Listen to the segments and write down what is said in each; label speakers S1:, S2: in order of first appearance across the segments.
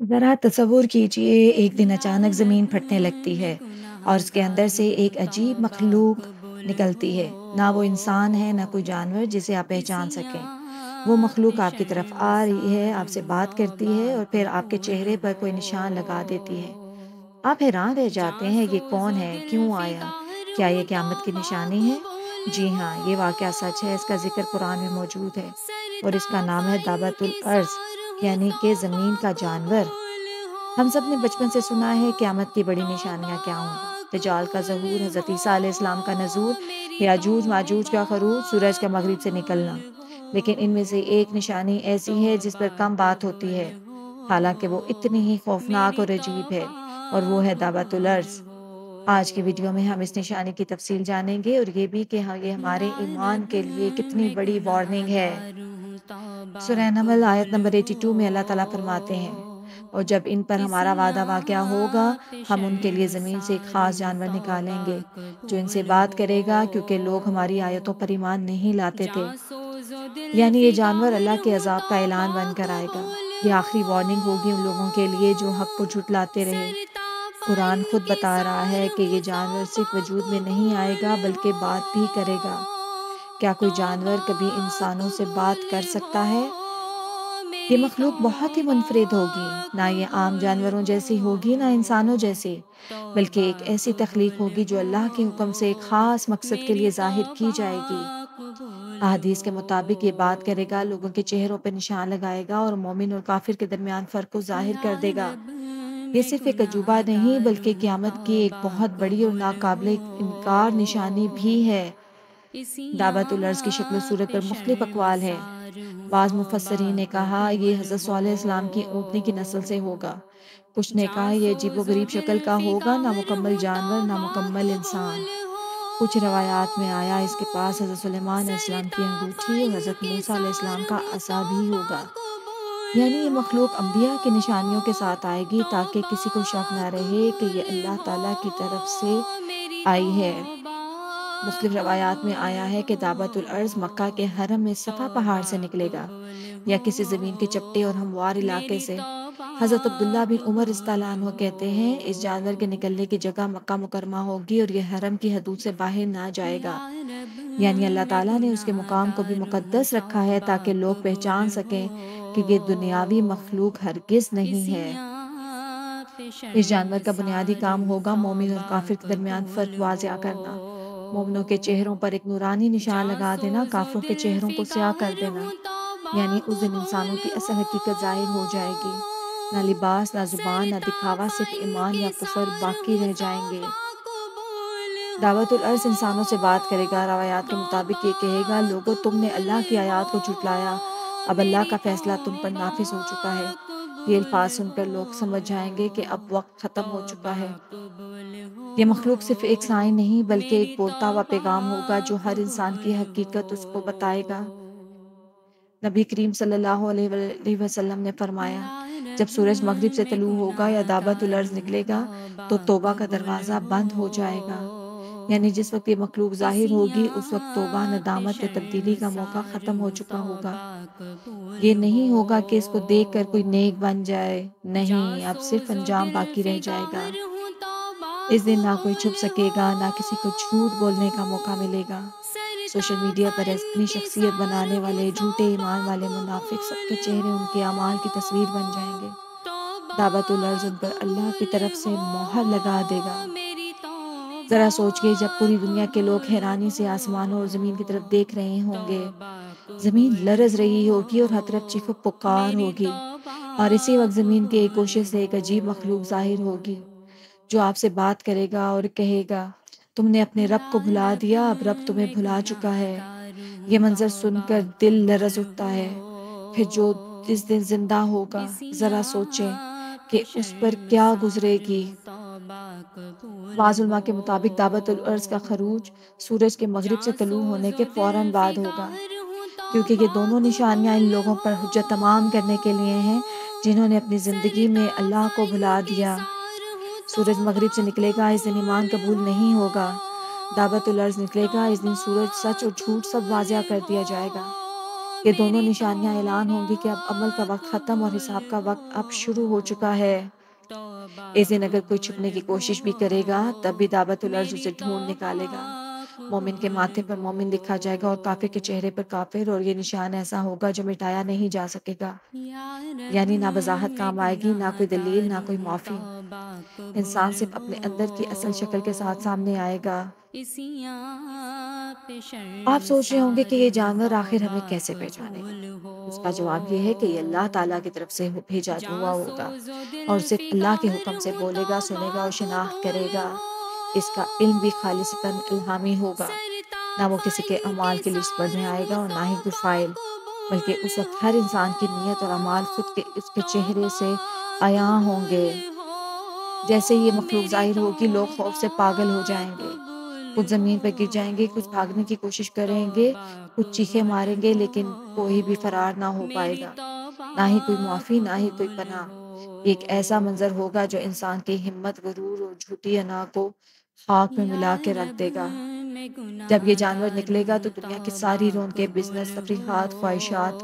S1: ذرا تصور کیجئے ایک دن اچانک زمین پھٹنے لگتی ہے اور اس کے اندر سے ایک عجیب مخلوق نکلتی ہے۔ نہ وہ انسان ہے نہ کوئی جانور جسے آپ پہچان سکیں۔ وہ مخلوق آپ کی طرف آ رہی ہے، آپ سے بات کرتی ہے اور پھر آپ کے چہرے پر کوئی نشان لگا دیتی ہے۔ آپ حیران رہ جاتے ہیں، یہ کون ہے؟ کیوں آیا؟ کیا یہ قیامت کی نشانی ہے؟ جی ہاں، یہ واقعہ سچ ہے۔ اس کا ذکر قرآن میں موجود ہے اور اس کا نام ہے دابۃ الارض، یعنی کہ زمین کا جانور۔ ہم سب نے بچپن سے سنا ہے قیامت کی بڑی نشانیاں کیا ہوں گی: دجال کا ظہور، حضرت عیسیٰ علیہ السلام کا نزول، یاجوج ماجوج کا خروج، سورج کا مغرب سے نکلنا۔ لیکن ان میں سے ایک نشانی ایسی ہے جس پر کم بات ہوتی ہے، حالانکہ وہ اتنی ہی خوفناک اور عجیب ہے، اور وہ ہے دعوت الارض۔ آج کی ویڈیو میں ہم اس نشانی کی تفصیل جانیں گے اور یہ بھی کہ یہ ہمارے ایمان کے لیے کتنی بڑی وارننگ ہے۔ سورہ نمل آیت نمبر 82 میں اللہ تعالیٰ فرماتے ہیں، اور جب ان پر ہمارا وعدہ واقعہ ہوگا، ہم ان کے لیے زمین سے ایک خاص جانور نکالیں گے جو ان سے بات کرے گا، کیونکہ لوگ ہماری آیتوں پر ایمان نہیں لاتے تھے۔ یعنی یہ جانور اللہ کے عذاب کا اعلان بن کر آئے گا۔ یہ آخری وارننگ ہوگی ان لوگوں کے لیے جو حق کو جھٹلاتے رہے۔ قرآن خود بتا رہا ہے کہ یہ جانور صرف وجود میں نہیں آئے گا بلکہ بات بھی کرے گا۔ کیا کوئی جانور کبھی انسانوں سے بات کر سکتا ہے؟ یہ مخلوق بہت ہی منفرد ہوگی، نہ یہ عام جانوروں جیسی ہوگی نہ انسانوں جیسی، بلکہ ایک ایسی تخلیق ہوگی جو اللہ کے حکم سے ایک خاص مقصد کے لیے ظاہر کی جائے گی۔ احادیث کے مطابق یہ بات کرے گا، لوگوں کے چہروں پر نشان لگائے گا اور مومن اور کافر کے درمیان فرق کو ظاہر کر دے گا۔ یہ صرف ایک عجوبہ نہیں بلکہ قیامت کی ایک بہت بڑی اور ناقابل انکار نشانی بھی ہے۔ دعوت الارض کی شکل و صورت پر مختلف اقوال ہے۔ بعض مفسرین نے کہا یہ حضرت صالح علیہ السلام کی اونٹنی کی نسل سے ہوگا۔ کچھ نے کہا یہ عجیب و غریب شکل کا ہوگا، نہ مکمل جانور نہ مکمل انسان۔ کچھ روایات میں آیا اس کے پاس حضرت سلیمان علیہ السلام کی انگوٹھی اور حضرت موسیٰ علیہ السلام کا عصا بھی ہوگا۔ یعنی یہ مخلوق انبیاء کی نشانیوں کے ساتھ آئے گی تاکہ کسی کو شک نہ رہے کہ یہ اللہ تعالیٰ کی طرف سے آئی ہے۔ مختلف روایات میں آیا ہے کہ دعوت الارض مکہ کے حرم میں صفا پہاڑ سے نکلے گا یا کسی زمین کے چپٹے اور ہموار علاقے سے۔ حضرت عبداللہ بن عمر رضی اللہ عنہ کہتے ہیں اس جانور کے نکلنے کی جگہ مکہ مکرمہ ہوگی اور یہ حرم کی حدود سے باہر نہ جائے گا۔ یعنی اللہ تعالیٰ نے اس کے مقام کو بھی مقدس رکھا ہے تاکہ لوگ پہچان سکیں کہ یہ دنیاوی مخلوق ہرگز نہیں ہے۔ اس جانور کا بنیادی کام ہوگا مومن اور کافر کے درمیان فرق واضح کرنا، مومنوں کے چہروں پر ایک نورانی نشان لگا دینا، کافروں کے چہروں کو سیاہ کر دینا۔ یعنی اس دن انسانوں کی اصل حقیقت ظاہر ہو جائے گی، نہ لباس نہ زبان نہ دکھاوا، صرف ایمان یا کفر باقی رہ جائیں گے۔ دعوت الارض انسانوں سے بات کرے گا۔ روایات کے مطابق یہ کہے گا، لوگو تم نے اللہ کی آیات کو جھٹلایا، اب اللہ کا فیصلہ تم پر نافذ ہو چکا ہے۔ یہ الفاظ سن کر لوگ سمجھ جائیں گے کہ اب وقت ختم ہو چکا ہے۔ یہ مخلوق صرف ایک سائن نہیں بلکہ ایک بولتا ہوا پیغام ہوگا جو ہر انسان کی حقیقت اس کو بتائے گا۔ نبی کریم صلی اللہ علیہ وسلم نے فرمایا، جب سورج مغرب سے طلوع ہوگا یا دعوت الارض نکلے گا تو توبہ کا دروازہ بند ہو جائے گا۔ یعنی جس وقت یہ مخلوق ظاہر ہوگی اس وقت توبہ، ندامت یا تبدیلی کا موقع ختم ہو چکا ہوگا۔ یہ نہیں ہوگا کہ اس کو دیکھ کر کوئی نیک بن جائے، نہیں، اب صرف انجام باقی رہ جائے گا۔ اس دن نہ کوئی چھپ سکے گا، نہ کسی کو جھوٹ بولنے کا موقع ملے گا۔ سوشل میڈیا پر اپنی شخصیت بنانے والے جھوٹے ایمان والے منافق سب کے چہرے ان کے اعمال کی تصویر بن جائیں گے۔ دعوت الارض ان پر اللہ کی طرف سے مہر لگا دے گا۔ ذرا سوچئے، جب پوری دنیا کے لوگ حیرانی سے آسمانوں اور زمین کی طرف دیکھ رہے ہوں گے، زمین لرز رہی ہوگی اور ہر طرف چیخ و پکار ہوگی، اور اسی وقت زمین کے ایک گوشے سے ایک عجیب مخلوق ظاہر ہوگی جو آپ سے بات کرے گا اور کہے گا، تم نے اپنے رب کو بھلا دیا، اب رب تمہیں بھلا چکا ہے۔ یہ منظر سن کر دل لرز اٹھتا ہے۔ پھر جو جس دن زندہ ہوگا، ذرا سوچیں کہ اس پر کیا گزرے گی۔ بعض علماء کے مطابق دعوت الارض کا خروج سورج کے مغرب سے طلوع ہونے کے فوراً بعد ہوگا، کیونکہ یہ دونوں نشانیاں ان لوگوں پر حجت تمام کرنے کے لیے ہیں جنہوں نے اپنی زندگی میں اللہ کو بھلا دیا۔ سورج مغرب سے نکلے گا، اس دن ایمان قبول نہیں ہوگا۔ دعوت الارض نکلے گا، اس دن سورج، سچ اور جھوٹ سب واضح کر دیا جائے گا۔ یہ دونوں نشانیاں اعلان ہوں گی کہ اب عمل کا وقت ختم اور حساب کا وقت اب شروع ہو چکا ہے۔ اس دن اگر کوئی چھپنے کی کوشش بھی کرے گا تب بھی دعوت الارض اسے ڈھونڈ نکالے گا۔ مومن کے ماتھے پر مومن لکھا جائے گا اور کافر کے چہرے پر کافر، اور یہ نشان ایسا ہوگا جو مٹایا نہیں جا سکے گا۔ یعنی نہ وضاحت کام آئے گی، نہ کوئی دلیل، نہ کوئی معافی۔ انسان صرف اپنے اندر کی اصل شکل کے ساتھ سامنے آئے گا۔ آپ سوچ رہے ہوں گے کہ یہ جانور آخر ہمیں کیسے پہچانے گا؟ اس کا جواب یہ ہے کہ یہ اللہ تعالیٰ کی طرف سے بھیجا ہوا ہوگا اور صرف اللہ کے حکم سے بولے گا، سنے گا اور شناخت کرے گا۔ اس کا علم بھی خالصتاً الہامی ہوگا، نہ وہ کسی کے اعمال کی لسٹ پڑھنے آئے گا اور نہ ہی کوئی فائل، بلکہ اس وقت ہر انسان کی نیت اور اعمال خود کے اس کے چہرے سے عیاں ہوں گے۔ جیسے یہ مخلوق ظاہر ہوگی، لوگ خوف سے پاگل ہو جائیں گے، کچھ زمین پر گر جائیں گے، کچھ بھاگنے کی کوشش کریں گے، کچھ چیخیں ماریں گے، لیکن کوئی بھی فرار نہ ہو پائے گا، نہ ہی کوئی معافی، نہ ہی کوئی پناہ۔ یہ ایک ایسا منظر ہوگا جو انسان کی ہمت، غرور اور جھوٹی انا کو خاک میں ملا کے رکھ دے گا۔ جب یہ جانور نکلے گا تو دنیا کی ساری رونقیں، بزنس، تفریحات، خواہشات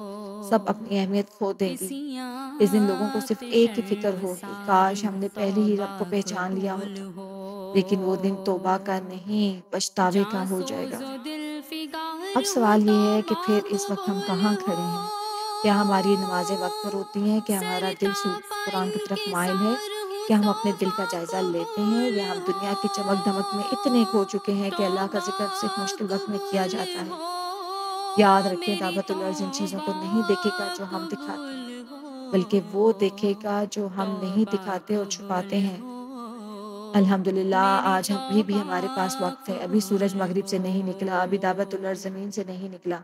S1: سب اپنی اہمیت کھو دیں گی۔ اس دن لوگوں کو صرف ایک ہی فکر ہوگی، کاش ہم نے پہلے ہی رب کو پہچان لیا ہوتا۔ لیکن وہ دن توبہ کا نہیں، پچھتاوے کا ہو جائے گا۔ اب سوال یہ ہے کہ پھر اس وقت ہم کہاں کھڑے ہیں؟ کیا ہماری نمازیں وقت پر ہوتی ہیں؟ کیا ہمارا دل قرآن کی طرف مائل ہے؟ کیا ہم اپنے دل کا جائزہ لیتے ہیں، یا ہم دنیا کی چمک دھمک میں اتنے کھو چکے ہیں کہ اللہ کا ذکر صرف مشکل وقت میں کیا جاتا ہے؟ یاد رکھیں، دعوت الارض ان چیزوں کو نہیں دیکھے گا جو ہم دکھاتے ہیں، بلکہ وہ دیکھے گا جو ہم نہیں دکھاتے اور چھپاتے ہیں۔ الحمدللہ آج بھی ہمارے پاس وقت ہے، ابھی سورج مغرب سے نہیں نکلا، ابھی دعوت الارض زمین سے نہیں نکلا،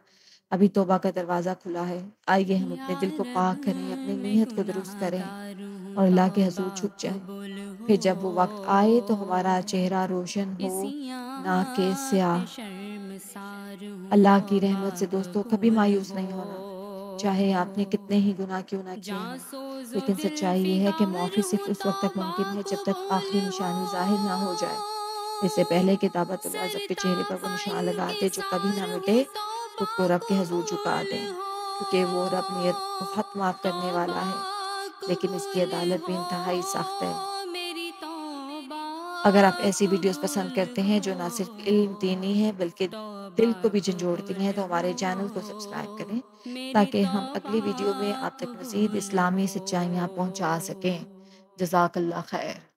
S1: ابھی توبہ کا دروازہ کھلا ہے۔ آئیے ہم اپنے دل کو پاک کریں، اپنی نیت کو درست کریں اور اللہ کے حضور جھک جائیں۔ پھر جب وہ وقت آئے تو ہمارا چہرہ روشن ہو، نہ کہ سیاہ۔ اللہ کی رحمت سے دوستو کبھی مایوس نہیں ہونا، چاہے آپ نے کتنے ہی گناہ کیوں نہ کیے ہوں، لیکن سچائی یہ ہے کہ معافی صرف اس وقت تک ممکن ہے جب تک آخری نشانی ظاہر نہ ہو جائے۔ اس سے پہلے کہ دعوت الارض کے چہرے پر وہ نشان لگا دے جو کبھی نہ مٹے، خود کو رب کے حضور جھکا دیں، کیونکہ وہ رب نیت بہت معاف کرنے والا ہے، لیکن اس کی عدالت بھی انتہائی سخت ہے۔ اگر آپ ایسی ویڈیوز پسند کرتے ہیں جو نہ صرف علم دینی ہے بلکہ دل کو بھی جھنجھوڑتی ہیں تو ہمارے چینل کو سبسکرائب کریں تاکہ ہم اگلی ویڈیو میں آپ تک مزید اسلامی سچائیاں پہنچا سکیں۔ جزاک اللہ خیر۔